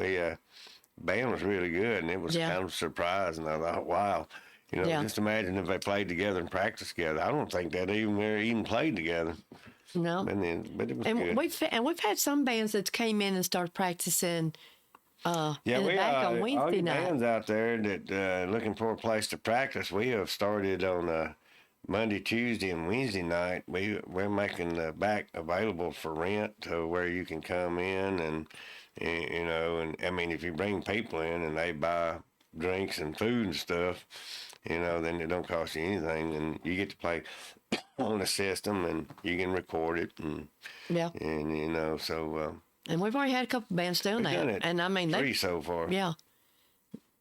band was really good, and it was kind of surprising. I thought, wow. Just imagine if they played together and practiced together. I don't think they'd even played together. No. But it was And good. we've had some bands that came in and started practicing in the we back on all Wednesday you night. bands out there that looking for a place to practice. We have started on Monday, Tuesday, and Wednesday night. We're making the back available for rent to where you can come in and I mean, if you bring people in and they buy drinks and food and stuff, then it don't cost you anything, and you get to play on the system, and you can record it, and so. And we've already had a couple bands doing we've done that, it and I mean 3 so far. Yeah,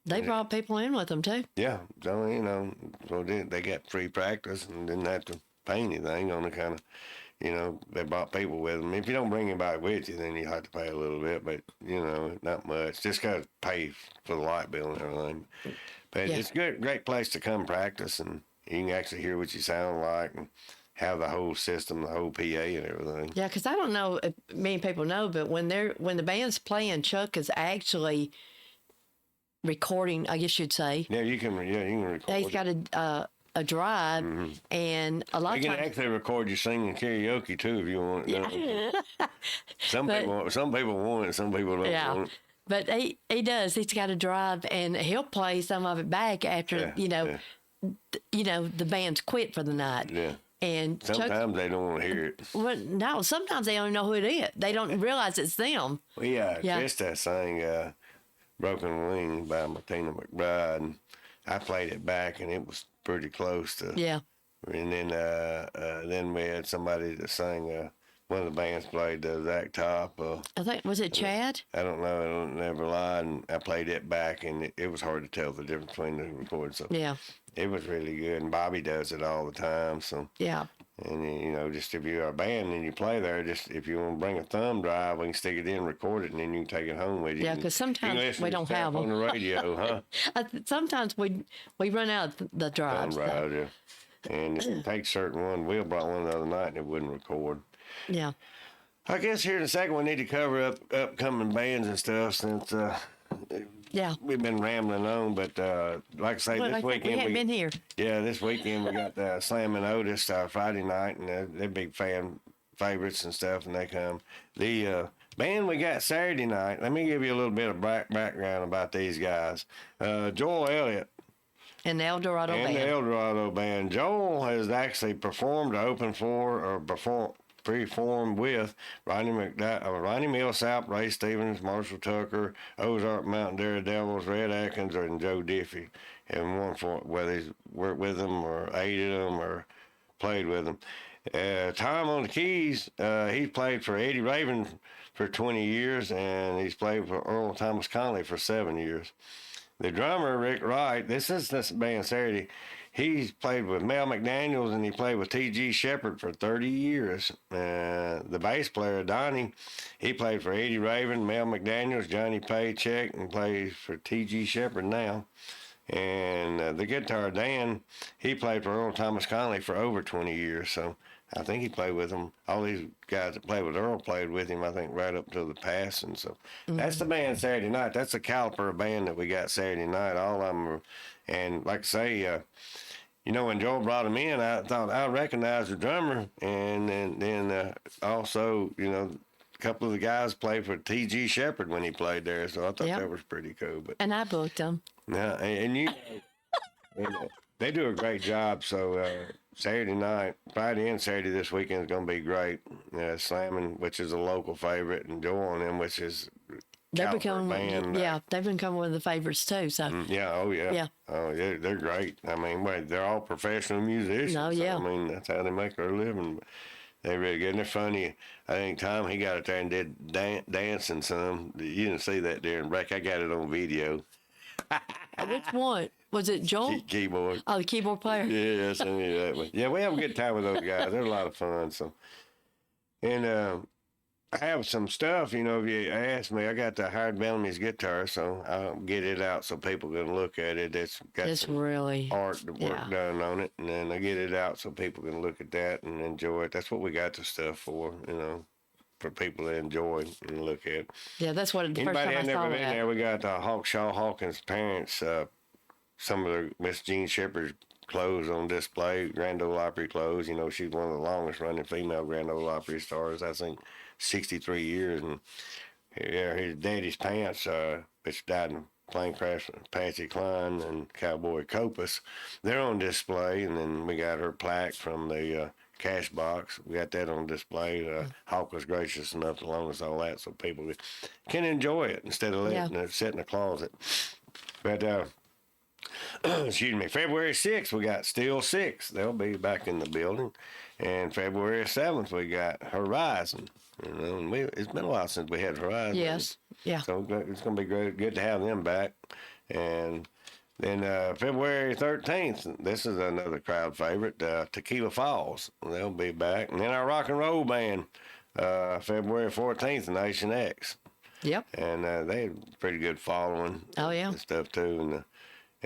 they brought people in with them too. Yeah, so so they got free practice and didn't have to pay anything on the kind of. They brought people with them. If you don't bring anybody with you, then you have to pay a little bit, but, not much. Just got to pay for the light bill and everything. But it's a great place to come practice, and you can actually hear what you sound like and have the whole system, the whole PA and everything. Yeah, because I don't know if many people know, but when the band's playing, Chuck is actually recording, I guess you'd say. Yeah, you can record. He's got a drive, and a lot You of can times. actually record you singing karaoke too if you want. Some people want it, some people don't Yeah. want it. But he does. He's got a drive, and he'll play some of it back after the band's quit for the night. Yeah. And Chuck, Sometimes they don't want to hear it. well, no, sometimes they don't know who it is. They don't realize it's them. Well, Trista sang Broken Wing by Martina McBride, and I played it back, and it was pretty close to. Yeah. And then we had somebody that sang. One of the bands played Zach Top. I think, was it Chad? I don't know. I don't never lied. And I played it back, and it was hard to tell the difference between the recordings. So Yeah. it was really good. And Bobby does it all the time. So. Yeah. And, just if you're a band and you play there, just if you want to bring a thumb drive, we can stick it in, record it, and then you can take it home with you. Yeah, 'cause sometimes You can listen we to don't stuff have 'em. on the radio, huh? Sometimes we run out of the Thumb drives. drive, yeah. And it takes certain one. Will brought one the other night, and it wouldn't record. Yeah. I guess here in a second we need to cover up upcoming bands and stuff since Yeah. we've been rambling on. But like I say, Well, this we weekend hadn't been here. Yeah, this weekend we got Slam and Otis Friday night, and they're big fan favorites and stuff, and they come. The band we got Saturday night, let me give you a little bit of background about these guys. Joel Elliott And the El Dorado and Band. the El Dorado Band. Joel has actually performed, open for, or performed with Ronnie Millsap, Ray Stevens, Marshall Tucker, Ozark Mountain Daredevils, Red Atkins, and Joe Diffie. And one for whether he's worked with them or aided them or played with them. Tom on the keys, he played for Eddie Raven for 20 years, and he's played for Earl Thomas Conley for 7 years. The drummer, Rick Wright, this band Saturday, he's played with Mel McDaniels, and he played with T.G. Shepherd for 30 years. The bass player, Donnie, he played for Eddie Raven, Mel McDaniels, Johnny Paycheck, and plays for T.G. Shepherd now. And the guitar, Dan, he played for Earl Thomas Conley for over 20 years. So I think he played with him. All these guys that played with Earl played with him, I think, right up to the passing. So that's the band Saturday night. That's the caliber of band that we got Saturday night. All of them are, and like I say, you know, when Joel brought him in, I thought I recognized the drummer, and then also, you know, a couple of the guys played for T.G. Shepherd when he played there, so I thought Yep. that was pretty cool. But And I booked them. yeah, and you, and, they do a great job. So Saturday night, Friday and Saturday this weekend is going to be great. Slamming, which is a local favorite, and Joel and them, which is They're caliber becoming, band. yeah, they've become one of the favorites too. So, Yeah, oh yeah. Yeah. Oh yeah, they're great. I mean, wait, they're all professional musicians. Oh, yeah. I mean, that's how they make their living. They're really good. And they're funny. I think Tom, he got up there and did dancing some. You didn't see that during break. I got it on video. which one? Was it Joel? Keyboard. Oh, the keyboard player? Yes, I knew that one. Yeah, we have a good time with those guys. They're a lot of fun. So, and I have some stuff. You know, if you ask me, I got the Hired Bellamy's guitar, so I'll get it out so people can look at it. It's got It's some really, art work yeah. done on it, and then I get it out so people can look at that and enjoy it. That's what we got the stuff for, you know, for people to enjoy and look at. yeah, that's what the first Anybody time I that saw never been that. there, we got Hawkshaw Hawkins' parents, some of the Miss Jean Shepherd's clothes on display, Grand Ole Opry clothes. You know, she's one of the longest running female Grand Ole Opry stars, I think 63 years. And yeah, his daddy's pants, which died in a plane crash with Patsy Cline and Cowboy Copas, they're on display. And then we got her plaque from the cash box. We got that on display. Hawk was gracious enough to loan us all that so people can enjoy it instead of letting it sit in the closet. But excuse me, February 6th, we got Still Six. They'll be back in the building. And February 7th, we got Horizon. You know, and it's been a while since we had Horizon. Yes, yeah. So it's going to be good to have them back. And then February 13th, this is another crowd favorite, Tequila Falls. They'll be back. And then our rock and roll band, February 14th, Nation X. Yep. And they had a pretty good following. Oh, yeah. And stuff, too.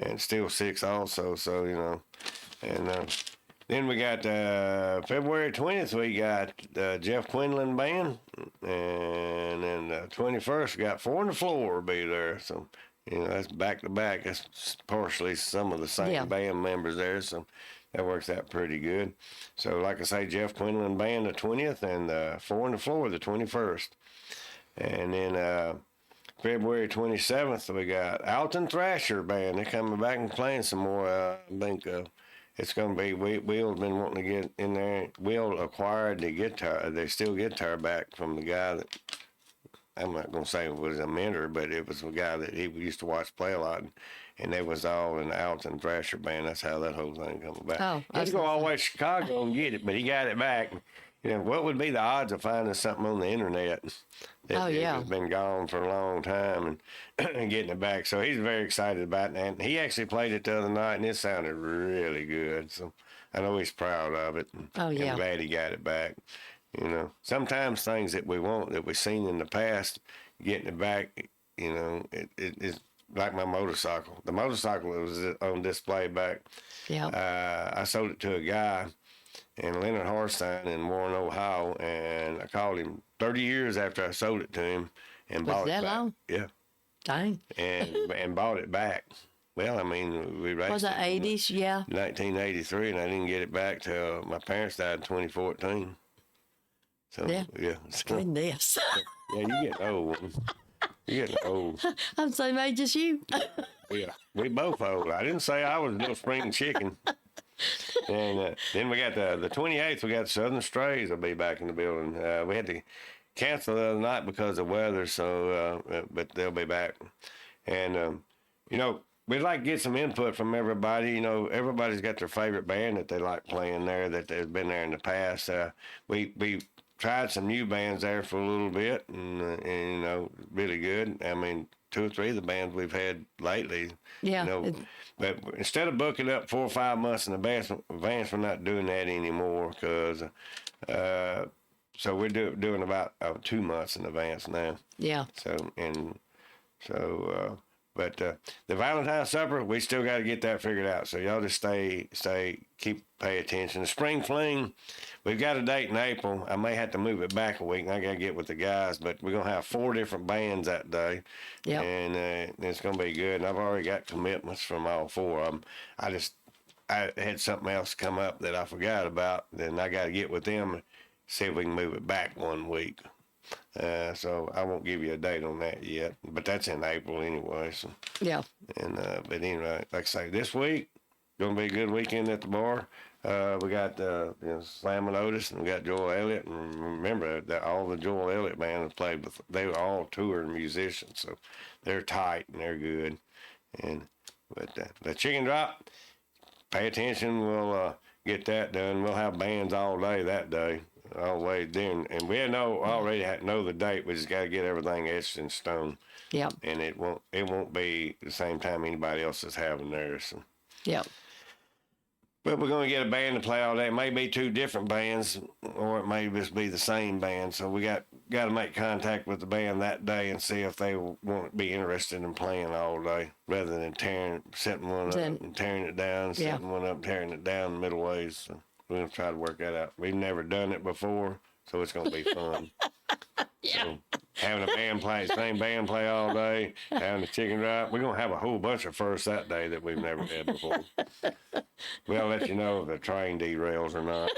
And Still Six also, so, you know. And then we got February 20th, we got Jeff Quinlan Band. And then 21st, we got Four on the Floor will be there. So, you know, that's back to back. That's partially some of the same band members there. So that works out pretty good. So, like I say, Jeff Quinlan Band the 20th and Four on the Floor the 21st. And then February 27th, we got Alton Thrasher Band. They're coming back and playing some more. I think it's going to be, Will's been wanting to get in there. Will acquired the guitar, the steel guitar back from the guy that, I'm not going to say it was a mentor, but it was a guy that he used to watch play a lot. And they was all in the Alton Thrasher Band. That's how that whole thing come about. Oh, He had to go all the way to Chicago and get it, but he got it back. You know, what would be the odds of finding something on the internet that has been gone for a long time and getting it back? So he's very excited about it. And he actually played it the other night, and it sounded really good. So I know he's proud of it. Oh, yeah. I'm glad he got it back. You know, sometimes things that we want, that we've seen in the past, getting it back, you know, it's like my motorcycle. The motorcycle that was on display back, I sold it to a guy in Leonard Harstein in Warren, Ohio, and I called him 30 years after I sold it to him and bought it back. Was that long? Yeah. Dang. And bought it back. Well, I mean, we raced Was it in 80s? Yeah. 1983, and I didn't get it back till my parents died in 2014. So, yeah. So, Goodness. yeah, you getting old. You getting old. I'm the same age as you. Yeah, we both old. I didn't say I was no spring chicken. And then we got the 28th, we got Southern Strays will be back in the building. We had to cancel the other night because of weather, so but they'll be back. And, you know, we'd like to get some input from everybody. You know, everybody's got their favorite band that they like playing there, that has been there in the past. We tried some new bands there for a little bit, and you know, really good. I mean, 2 or 3 of the bands we've had lately. Yeah. You know, but instead of booking up 4 or 5 months in advance, we're not doing that anymore, because so we're doing about 2 months in advance now. Yeah. So But the Valentine's supper, we still got to get that figured out. So y'all just pay attention. The spring fling, we've got a date in April. I may have to move it back a week, and I got to get with the guys. But we're gonna have 4 different bands that day, Yep. and it's gonna be good. And I've already got commitments from all 4 of them. I had something else come up that I forgot about. Then I got to get with them and see if we can move it back 1 week. So I won't give you a date on that yet, but that's in April anyway. So, Yeah. and but anyway, like I say, this week gonna be a good weekend at the bar. We got Slam and Otis, and we got Joel Elliott, and remember that all the Joel Elliott band have played with. They were all touring musicians, so they're tight and they're good. But the chicken drop, pay attention. We'll get that done. We'll have bands all day that day. All the way then, and we already know the date. We just got to get everything etched in stone. Yep. And it won't be the same time anybody else is having theirs. So. Yep. But we're going to get a band to play all day. It may be 2 different bands, or it may just be the same band. So we got to make contact with the band that day and see if they won't be interested in playing all day, rather than setting one up and tearing it down, setting one up, and tearing it down the middle ways. So. We're going to try to work that out. We've never done it before, so it's going to be fun. Yeah. So having a band play, same band play all day, having the chicken drop. We're going to have a whole bunch of firsts that day that we've never had before. We'll let you know if the train derails or not.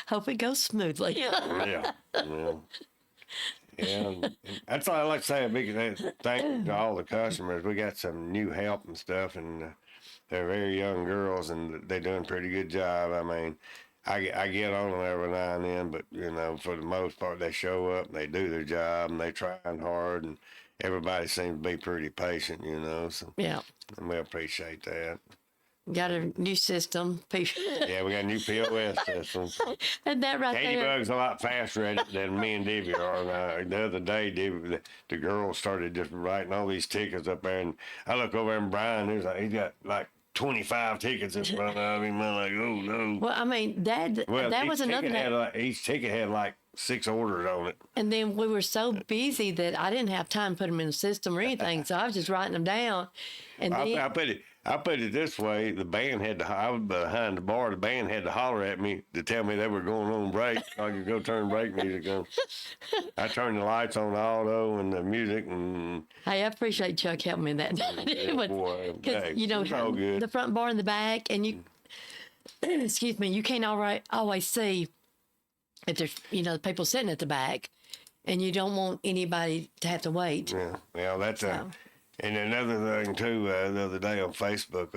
Hope it goes smoothly. Yeah. And that's all I like to say. A big thank you to all the customers. We got some new help and stuff, and they're very young girls, and they're doing a pretty good job. I mean, I get on them every now and then, but, for the most part, they show up, and they do their job, and they trying hard, and everybody seems to be pretty patient, so Yeah. and we appreciate that. Got a new system. Yeah, we got a new POS system. And that right Katie there. Bug's a lot faster at it than me and Divvy are. And the other day, the girls started just writing all these tickets up there, and I look over and Brian, he's got like 25 tickets in front of him. I'm like, oh no. Well, I mean, that was another day. Each ticket had like 6 orders on it. And then we were so busy that I didn't have time to put them in the system or anything, so I was just writing them down. And then, I put it this way: the band I was behind the bar. The band had to holler at me to tell me they were going on break. So I could go turn brake music on. I turned the lights on the auto and the music, and hey, I appreciate Chuck helping me that day. boy, Because it's all good. the front bar and the back, and you, excuse me, you can't always see if there's the people sitting at the back, and you don't want anybody to have to wait. Yeah, well, that's and another thing too. The other day on Facebook,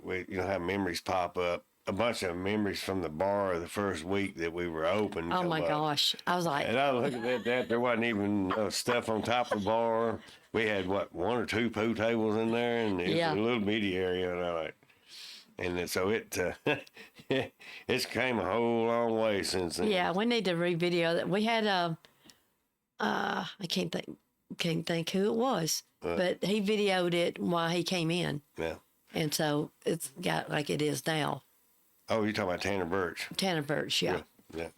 we have memories pop up. A bunch of memories from the bar the first week that we were open. Oh my gosh, I was like, and I looked at that. There wasn't even stuff on top of the bar. We had 1 or 2 pool tables in there, and it was a little bitty area. And I like, and so it's came a whole long way since then. yeah, we need to re-video that. We had I can't think who it was, but he videoed it while he came in. Yeah. And so it's got like it is now. Oh, you're talking about Tanner Birch. Tanner Birch, yeah. Yeah,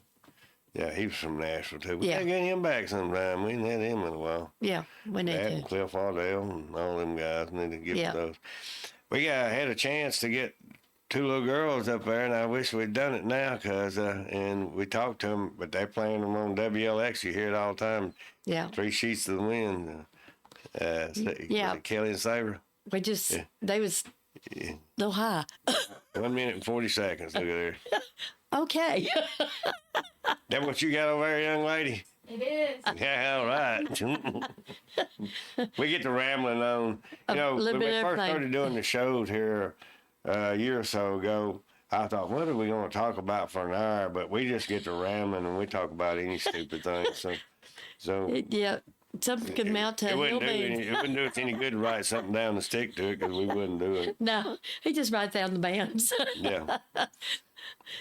he was from Nashville too. We Yeah. gotta get him back sometime. We ain't had him in a while. Yeah, we need That to. and Cliff Ardell and all them guys need to get Yeah. those. We had a chance to get 2 little girls up there, and I wish we'd done it now, and we talked to them, but they're playing them on WLX. You hear it all the time. Yeah. 3 Sheets to the Wind. Yeah. Kelly and Sabre. We just, they was so high. 1 minute and 40 seconds. Look at there. Okay. That what you got over there, young lady? It is. Yeah, all right. We get to rambling on. little When we bit of first everything. started doing the shows here a year or so ago, I thought, what are we going to talk about for an hour? But we just get to rambling and we talk about any stupid thing. So Yeah. Something could mount to it wouldn't, hillbilly. it wouldn't do us any good to write something down and stick to it because we wouldn't do it. No, he just writes down the bands. Yeah.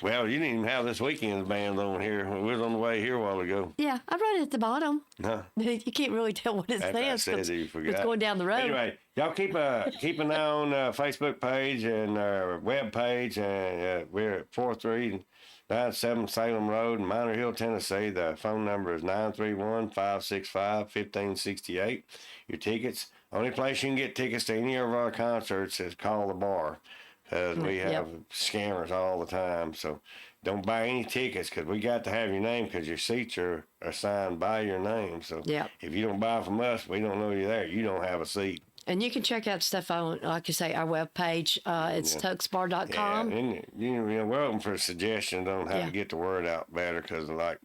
Well, you didn't even have this weekend's band on here. We was on the way here a while ago. Yeah, I wrote it at the bottom. Huh? You can't really tell what it After I says. said 'cause that, you forgot. It's going down the road. Anyway, y'all keep an eye on Facebook page and our web page, and we're at 4397 Salem Road in Minor Hill, Tennessee. The phone number is 931-565-1568. Your tickets only place you can get tickets to any of our concerts is call the bar. Because we Yep. have scammers all the time. So don't buy any tickets because we got to have your name because your seats are assigned by your name. So Yep. if you don't buy from us, we don't know you're there. You don't have a seat. And you can check out stuff on, like you say, our webpage. It's tuxbar.com. Yeah, and you're welcome for suggestions on how Yeah. to get the word out better because, like,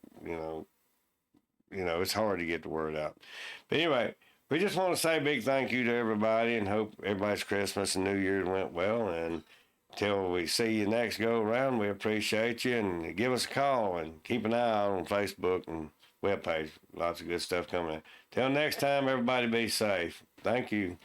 it's hard to get the word out. But anyway, we just want to say a big thank you to everybody and hope everybody's Christmas and New Year's went well. And until we see you next go around, we appreciate you and give us a call and keep an eye out on Facebook and webpage. Lots of good stuff coming in. Till next time, everybody be safe. Thank you.